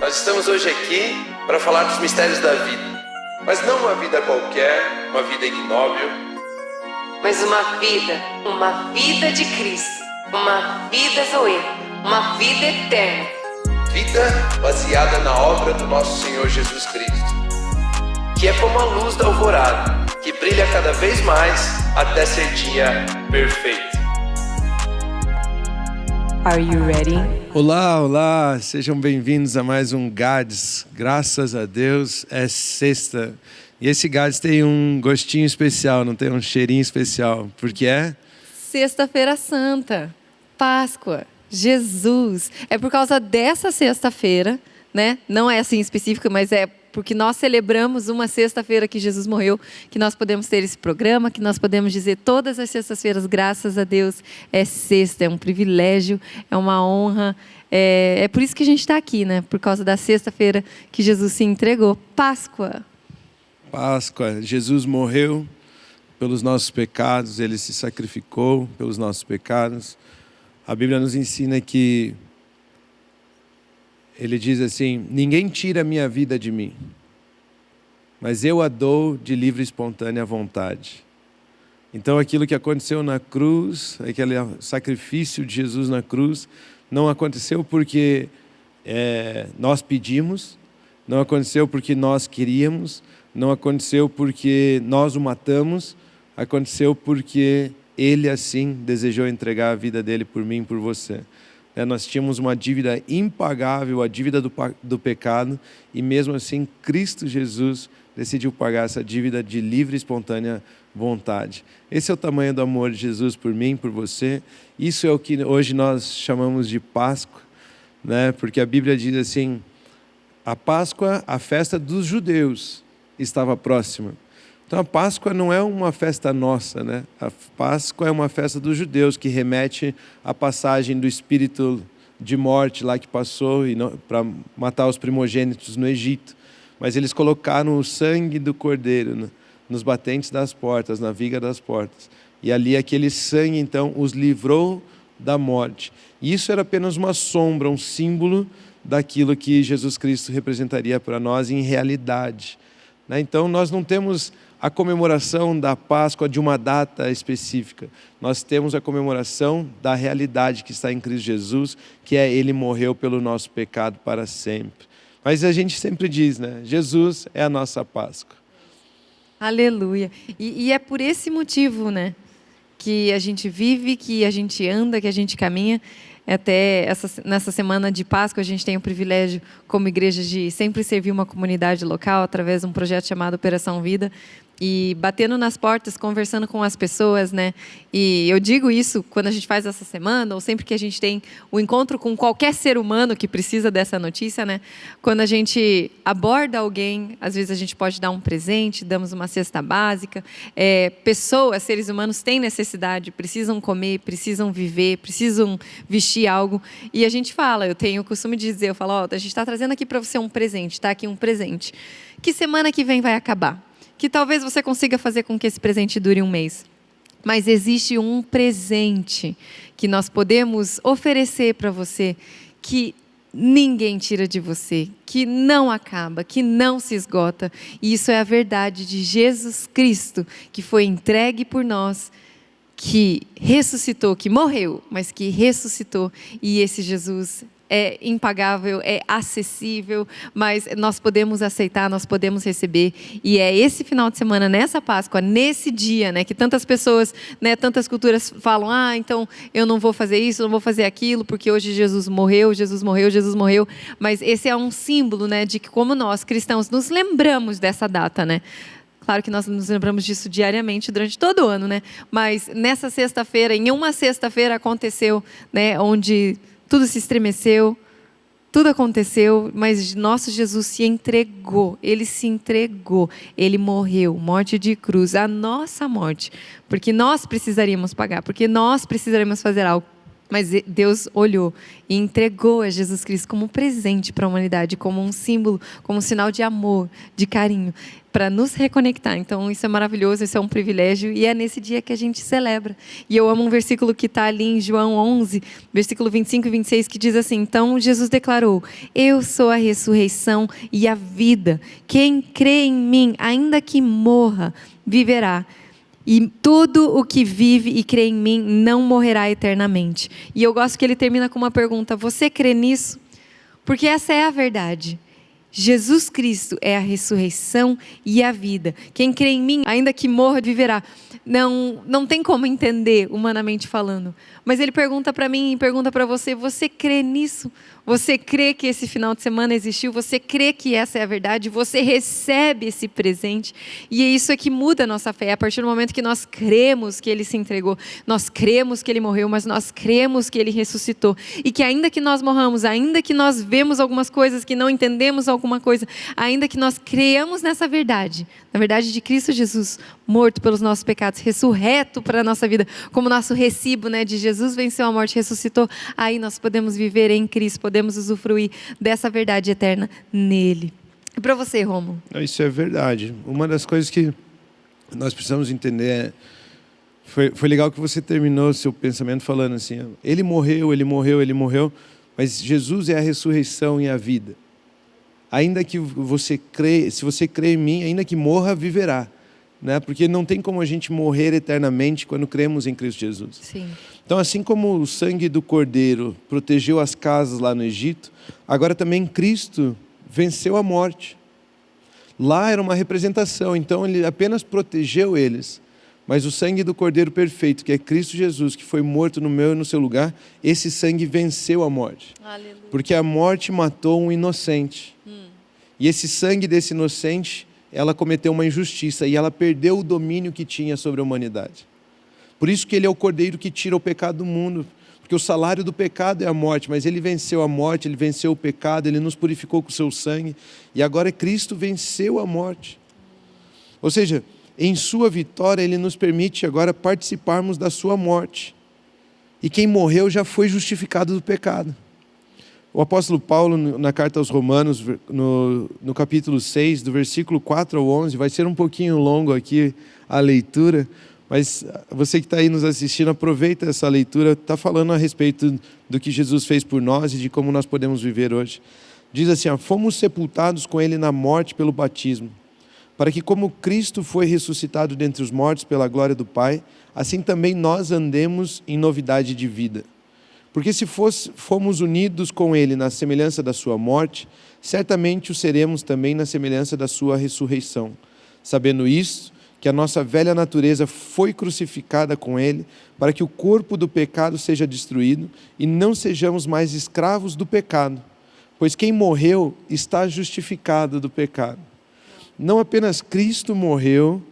Nós estamos hoje aqui para falar dos mistérios da vida, mas não uma vida qualquer, uma vida ignóbil, mas uma vida de Cristo, uma vida Zoe, uma vida eterna. Vida baseada na obra do nosso Senhor Jesus Cristo, que é como a luz da alvorada, que brilha cada vez mais até ser dia perfeito. Are you ready? Olá, olá, sejam bem-vindos a mais um GADS. Graças a Deus é sexta. E esse GADS tem um gostinho especial, não tem um cheirinho especial, porque é Sexta-feira Santa, Páscoa, Jesus. É por causa dessa sexta-feira, né? Não é assim específico, mas é porque nós celebramos uma sexta-feira que Jesus morreu, que nós podemos ter esse programa, que nós podemos dizer todas as sextas-feiras, graças a Deus, é sexta, é um privilégio, é uma honra. É por isso que a gente está aqui, né? Por causa da sexta-feira que Jesus se entregou. Páscoa. Páscoa. Jesus morreu pelos nossos pecados, Ele se sacrificou pelos nossos pecados. A Bíblia nos ensina que Ele diz assim: ninguém tira a minha vida de mim, mas eu a dou de livre e espontânea vontade. Então aquilo que aconteceu na cruz, aquele sacrifício de Jesus na cruz, não aconteceu porque nós pedimos, não aconteceu porque nós queríamos, não aconteceu porque nós o matamos, aconteceu porque Ele assim desejou entregar a vida dele por mim e por você. Nós tínhamos uma dívida impagável, a dívida do pecado, e mesmo assim Cristo Jesus decidiu pagar essa dívida de livre e espontânea vontade. Esse é o tamanho do amor de Jesus por mim, por você. Isso é o que hoje nós chamamos de Páscoa, né? Porque a Bíblia diz assim: a Páscoa, a festa dos judeus, estava próxima. Então a Páscoa não é uma festa nossa, né? A Páscoa é uma festa dos judeus, que remete à passagem do espírito de morte lá que passou para matar os primogênitos no Egito. Mas eles colocaram o sangue do cordeiro nos batentes das portas, na viga das portas. E ali aquele sangue então os livrou da morte. E isso era apenas uma sombra, um símbolo daquilo que Jesus Cristo representaria para nós em realidade. Então nós não temos a comemoração da Páscoa de uma data específica. Nós temos a comemoração da realidade que está em Cristo Jesus, que é Ele morreu pelo nosso pecado para sempre. Mas a gente sempre diz, né? Jesus é a nossa Páscoa. Aleluia. E é por esse motivo, né, que a gente vive, que a gente anda, que a gente caminha. Até nessa semana de Páscoa, a gente tem o privilégio, como igreja, de sempre servir uma comunidade local através de um projeto chamado Operação Vida, e batendo nas portas, conversando com as pessoas, né? E eu digo isso quando a gente faz essa semana, ou sempre que a gente tem o encontro com qualquer ser humano que precisa dessa notícia, né? Quando a gente aborda alguém, às vezes a gente pode dar um presente, damos uma cesta básica. Pessoas, seres humanos têm necessidade, precisam comer, precisam viver, precisam vestir algo. E a gente fala, eu tenho o costume de dizer, eu falo, a gente está trazendo aqui para você um presente, está aqui um presente. Que semana que vem vai acabar? Que talvez você consiga fazer com que esse presente dure um mês. Mas existe um presente que nós podemos oferecer para você, que ninguém tira de você, que não acaba, que não se esgota. E isso é a verdade de Jesus Cristo, que foi entregue por nós, que ressuscitou, que morreu, mas que ressuscitou. E esse Jesus é impagável, é acessível, mas nós podemos aceitar, nós podemos receber. E é esse final de semana, nessa Páscoa, nesse dia, né, que tantas pessoas, né, tantas culturas falam, então eu não vou fazer isso, não vou fazer aquilo, porque hoje Jesus morreu, Jesus morreu, Jesus morreu. Mas esse é um símbolo, né, de que como nós, cristãos, nos lembramos dessa data, né? Claro que nós nos lembramos disso diariamente, durante todo o ano, né? Mas nessa sexta-feira, em uma sexta-feira aconteceu, né, onde tudo se estremeceu, tudo aconteceu, mas nosso Jesus se entregou, Ele se entregou, Ele morreu, morte de cruz, a nossa morte, porque nós precisaríamos pagar, porque nós precisaríamos fazer algo. Mas Deus olhou e entregou a Jesus Cristo como presente para a humanidade, como um símbolo, como um sinal de amor, de carinho, para nos reconectar. Então isso é maravilhoso, isso é um privilégio e é nesse dia que a gente celebra. E eu amo um versículo que está ali em João 11, versículo 25 e 26, que diz assim: então Jesus declarou: eu sou a ressurreição e a vida. Quem crê em mim, ainda que morra, viverá. E todo o que vive e crê em mim não morrerá eternamente. E eu gosto que ele termina com uma pergunta: você crê nisso? Porque essa é a verdade. Jesus Cristo é a ressurreição e a vida. Quem crê em mim, ainda que morra, viverá. Não tem como entender, humanamente falando. Mas ele pergunta para mim e pergunta para você: você crê nisso? Você crê que esse final de semana existiu? Você crê que essa é a verdade? Você recebe esse presente? E é isso que muda a nossa fé. A partir do momento que nós cremos que Ele se entregou, nós cremos que Ele morreu, mas nós cremos que Ele ressuscitou. E que ainda que nós morramos, ainda que nós vemos algumas coisas, que não entendemos alguma coisa, ainda que nós creamos nessa verdade, na verdade de Cristo Jesus, morto pelos nossos pecados, ressurreto para a nossa vida, como nosso recibo, né, de Jesus venceu a morte, ressuscitou, aí nós podemos viver em Cristo, podemos usufruir dessa verdade eterna nele. E para você, Rômulo? Isso é verdade. Uma das coisas que nós precisamos entender foi legal que você terminou seu pensamento falando assim: ele morreu, mas Jesus é a ressurreição e a vida. Ainda que você crê, se você crê em mim, ainda que morra, viverá. Né? Porque não tem como a gente morrer eternamente quando cremos em Cristo Jesus. Sim. Então, assim como o sangue do Cordeiro protegeu as casas lá no Egito, agora também Cristo venceu a morte. Lá era uma representação, então ele apenas protegeu eles. Mas o sangue do Cordeiro perfeito, que é Cristo Jesus, que foi morto no meu e no seu lugar, esse sangue venceu a morte. Aleluia. Porque a morte matou um inocente. E esse sangue desse inocente, ela cometeu uma injustiça e ela perdeu o domínio que tinha sobre a humanidade. Por isso que ele é o Cordeiro que tira o pecado do mundo, porque o salário do pecado é a morte, mas ele venceu a morte, ele venceu o pecado, ele nos purificou com o seu sangue, e agora Cristo venceu a morte. Ou seja, em sua vitória ele nos permite agora participarmos da sua morte. E quem morreu já foi justificado do pecado. O apóstolo Paulo, na carta aos Romanos, no capítulo 6, do versículo 4 ao 11, vai ser um pouquinho longo aqui a leitura, mas você que está aí nos assistindo, aproveita essa leitura, está falando a respeito do que Jesus fez por nós e de como nós podemos viver hoje. Diz assim: fomos sepultados com Ele na morte pelo batismo, para que como Cristo foi ressuscitado dentre os mortos pela glória do Pai, assim também nós andemos em novidade de vida. Porque se fomos unidos com Ele na semelhança da sua morte, certamente o seremos também na semelhança da sua ressurreição. Sabendo isso, que a nossa velha natureza foi crucificada com Ele, para que o corpo do pecado seja destruído e não sejamos mais escravos do pecado, pois quem morreu está justificado do pecado. Não apenas Cristo morreu,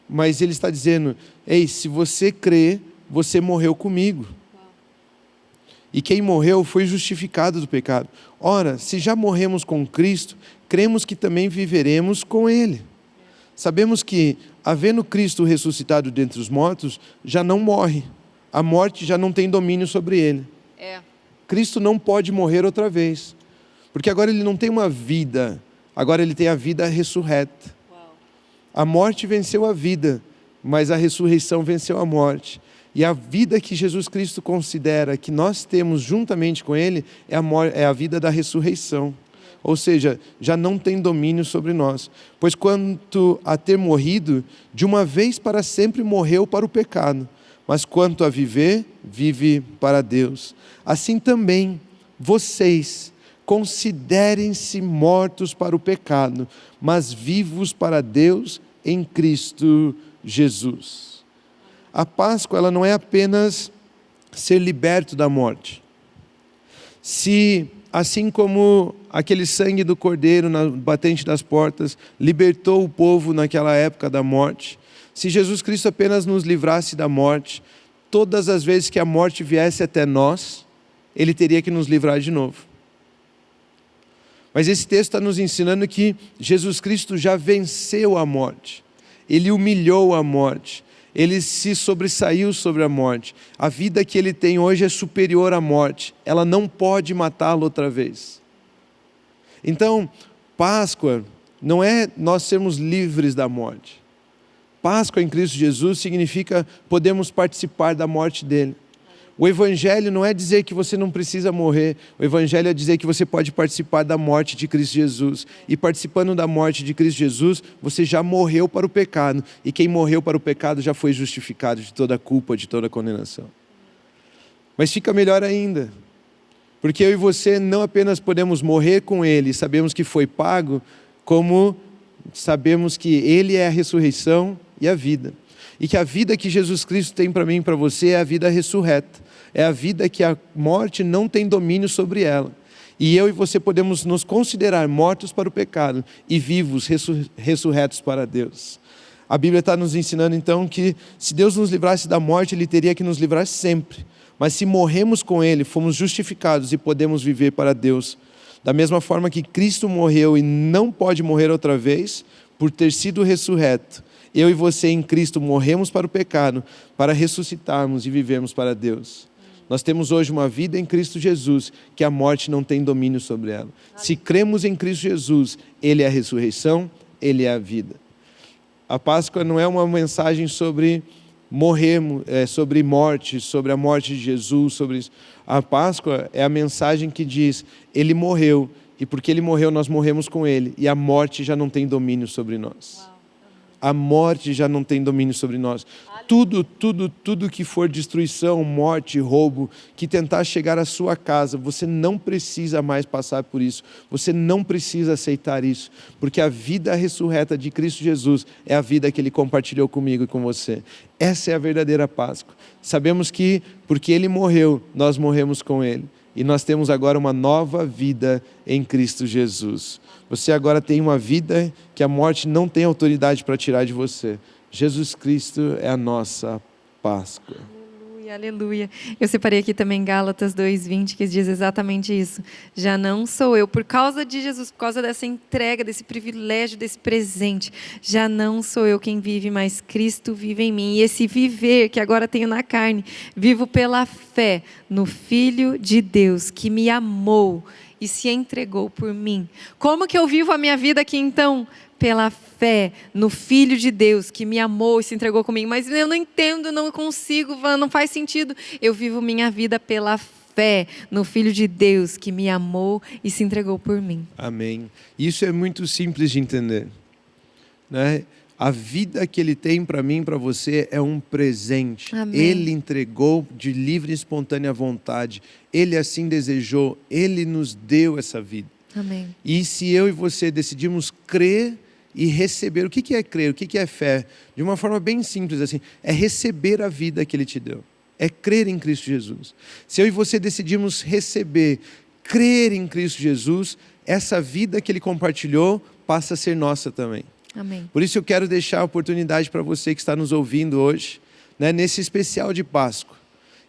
mas Ele está dizendo: ei, se você crê, você morreu comigo. E quem morreu foi justificado do pecado. Ora, se já morremos com Cristo, cremos que também viveremos com Ele. Sabemos que, havendo Cristo ressuscitado dentre os mortos, já não morre. A morte já não tem domínio sobre Ele. Cristo não pode morrer outra vez. Porque agora Ele não tem uma vida, agora Ele tem a vida ressurreta. A morte venceu a vida, mas a ressurreição venceu a morte. E a vida que Jesus Cristo considera que nós temos juntamente com Ele é a vida da ressurreição. Ou seja, já não tem domínio sobre nós. Pois quanto a ter morrido, de uma vez para sempre morreu para o pecado. Mas quanto a viver, vive para Deus. Assim também, vocês considerem-se mortos para o pecado, mas vivos para Deus em Cristo Jesus. A Páscoa, ela não é apenas ser liberto da morte. Se, assim como aquele sangue do Cordeiro na batente das portas libertou o povo naquela época da morte, se Jesus Cristo apenas nos livrasse da morte, todas as vezes que a morte viesse até nós, Ele teria que nos livrar de novo. Mas esse texto está nos ensinando que Jesus Cristo já venceu a morte. Ele humilhou a morte. Ele se sobressaiu sobre a morte. A vida que ele tem hoje é superior à morte. Ela não pode matá-lo outra vez. Então, Páscoa não é nós sermos livres da morte. Páscoa em Cristo Jesus significa podemos participar da morte dele. O Evangelho não é dizer que você não precisa morrer. O Evangelho é dizer que você pode participar da morte de Cristo Jesus. E participando da morte de Cristo Jesus, você já morreu para o pecado. E quem morreu para o pecado já foi justificado de toda a culpa, de toda a condenação. Mas fica melhor ainda. Porque eu e você não apenas podemos morrer com Ele, sabemos que foi pago, como sabemos que Ele é a ressurreição e a vida. E que a vida que Jesus Cristo tem para mim e para você é a vida ressurreta. É a vida que a morte não tem domínio sobre ela. E eu e você podemos nos considerar mortos para o pecado e vivos, ressurretos para Deus. A Bíblia está nos ensinando então que se Deus nos livrasse da morte, Ele teria que nos livrar sempre. Mas se morremos com Ele, fomos justificados e podemos viver para Deus. Da mesma forma que Cristo morreu e não pode morrer outra vez, por ter sido ressurreto, eu e você em Cristo morremos para o pecado, para ressuscitarmos e vivermos para Deus. Nós temos hoje uma vida em Cristo Jesus, que a morte não tem domínio sobre ela. Se cremos em Cristo Jesus, Ele é a ressurreição, Ele é a vida. A Páscoa não é uma mensagem sobre morrermos, sobre morte, sobre a morte de Jesus, sobre isso. A Páscoa é a mensagem que diz, Ele morreu, e porque Ele morreu, nós morremos com Ele, e a morte já não tem domínio sobre nós. A morte já não tem domínio sobre nós. Tudo que for destruição, morte, roubo, que tentar chegar à sua casa, você não precisa mais passar por isso. Você não precisa aceitar isso. Porque a vida ressurreta de Cristo Jesus é a vida que Ele compartilhou comigo e com você. Essa é a verdadeira Páscoa. Sabemos que, porque Ele morreu, nós morremos com Ele. E nós temos agora uma nova vida em Cristo Jesus. Você agora tem uma vida que a morte não tem autoridade para tirar de você. Jesus Cristo é a nossa Páscoa. Aleluia, aleluia. Eu separei aqui também Gálatas 2:20, que diz exatamente isso. Já não sou eu, por causa de Jesus, por causa dessa entrega, desse privilégio, desse presente. Já não sou eu quem vive, mas Cristo vive em mim. E esse viver que agora tenho na carne, vivo pela fé no Filho de Deus, que me amou e se entregou por mim. Como que eu vivo a minha vida aqui então? Pela fé no Filho de Deus, que me amou e se entregou comigo. Mas eu não entendo, não consigo, não faz sentido. Eu vivo minha vida pela fé no Filho de Deus, que me amou e se entregou por mim. Amém. Isso é muito simples de entender, né? A vida que Ele tem para mim e para você é um presente. Amém. Ele entregou de livre e espontânea vontade. Ele assim desejou. Ele nos deu essa vida. Amém. E se eu e você decidimos crer e receber, o que é crer? O que é fé? De uma forma bem simples assim, é receber a vida que Ele te deu. É crer em Cristo Jesus. Se eu e você decidimos receber, crer em Cristo Jesus, essa vida que Ele compartilhou passa a ser nossa também. Amém. Por isso eu quero deixar a oportunidade para você que está nos ouvindo hoje, né, nesse especial de Páscoa.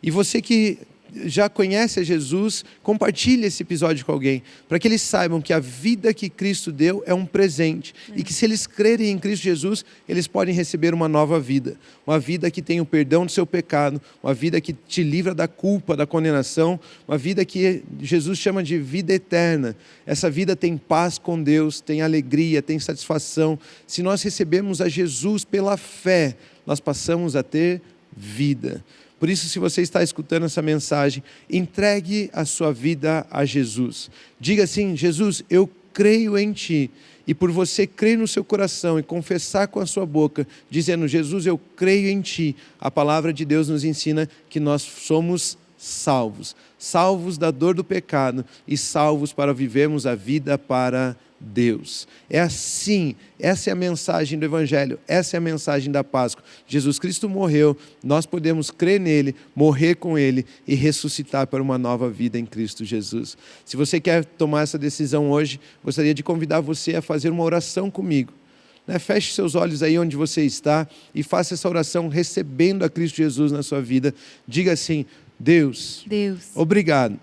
E você que já conhece a Jesus, compartilhe esse episódio com alguém, para que eles saibam que a vida que Cristo deu é um presente. E que se eles crerem em Cristo Jesus, eles podem receber uma nova vida. Uma vida que tem o perdão do seu pecado, uma vida que te livra da culpa, da condenação, uma vida que Jesus chama de vida eterna. Essa vida tem paz com Deus, tem alegria, tem satisfação. Se nós recebemos a Jesus pela fé, nós passamos a ter vida. Por isso, se você está escutando essa mensagem, entregue a sua vida a Jesus. Diga assim, Jesus, eu creio em Ti. E por você crer no seu coração e confessar com a sua boca, dizendo, Jesus, eu creio em Ti. A palavra de Deus nos ensina que nós somos salvos. Salvos da dor do pecado e salvos para vivermos a vida para Deus. É assim, essa é a mensagem do Evangelho, essa é a mensagem da Páscoa. Jesus Cristo morreu, nós podemos crer nele, morrer com ele e ressuscitar para uma nova vida em Cristo Jesus. Se você quer tomar essa decisão hoje, gostaria de convidar você a fazer uma oração comigo. Feche seus olhos aí onde você está e faça essa oração recebendo a Cristo Jesus na sua vida. Diga assim, Deus, obrigado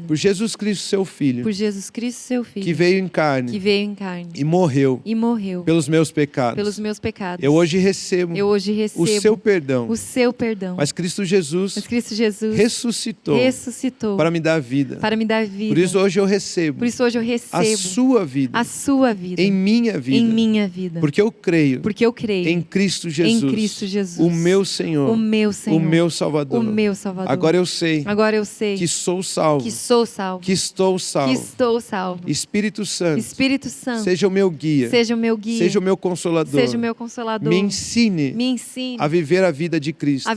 por Jesus Cristo, seu Filho, por Jesus Cristo, seu Filho, que veio em carne e morreu pelos meus pecados. Eu hoje recebo o seu perdão. Mas Cristo Jesus ressuscitou para me dar vida. Por isso hoje eu recebo a sua vida em minha vida. Porque eu creio em Cristo Jesus, o meu Senhor, o meu Salvador. Agora eu sei que sou salvo, que estou salvo. Espírito Santo, seja o meu guia, seja o meu consolador. Me ensine a viver a vida de Cristo.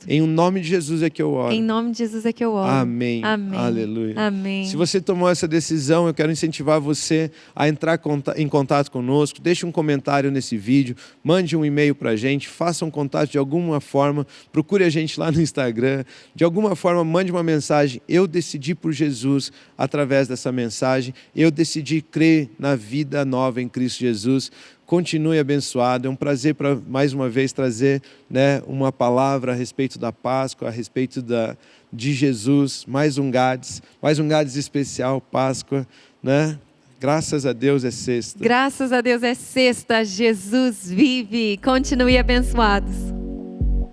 Em nome de Jesus é que eu oro. Amém. Aleluia. Se você tomou essa decisão, eu quero incentivar você a entrar em contato conosco. Deixe um comentário nesse vídeo, mande um e-mail para a gente, faça um contato de alguma forma, procure a gente lá no Instagram. De alguma forma, mande uma mensagem. Eu decidi por Jesus através dessa mensagem. Eu decidi crer na vida nova em Cristo Jesus. Continue abençoado. É um prazer para mais uma vez trazer, uma palavra a respeito da Páscoa, a respeito de Jesus. Mais um Gades especial, Páscoa, Graças a Deus é sexta. Graças a Deus é sexta. Jesus vive. Continue abençoados.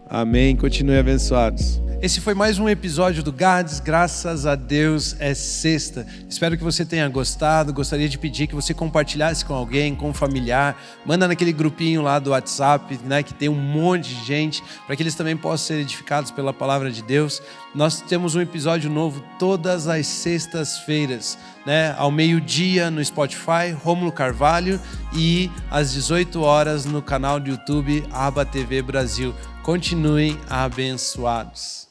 Amém. Continue abençoados. Esse foi mais um episódio do Gades, graças a Deus é sexta. Espero que você tenha gostado. Gostaria de pedir que você compartilhasse com alguém, com um familiar. Manda naquele grupinho lá do WhatsApp, que tem um monte de gente, para que eles também possam ser edificados pela palavra de Deus. Nós temos um episódio novo todas as sextas-feiras, ao meio-dia no Spotify, Rômulo Carvalho, e às 18 horas no canal do YouTube Aba TV Brasil. Continuem abençoados.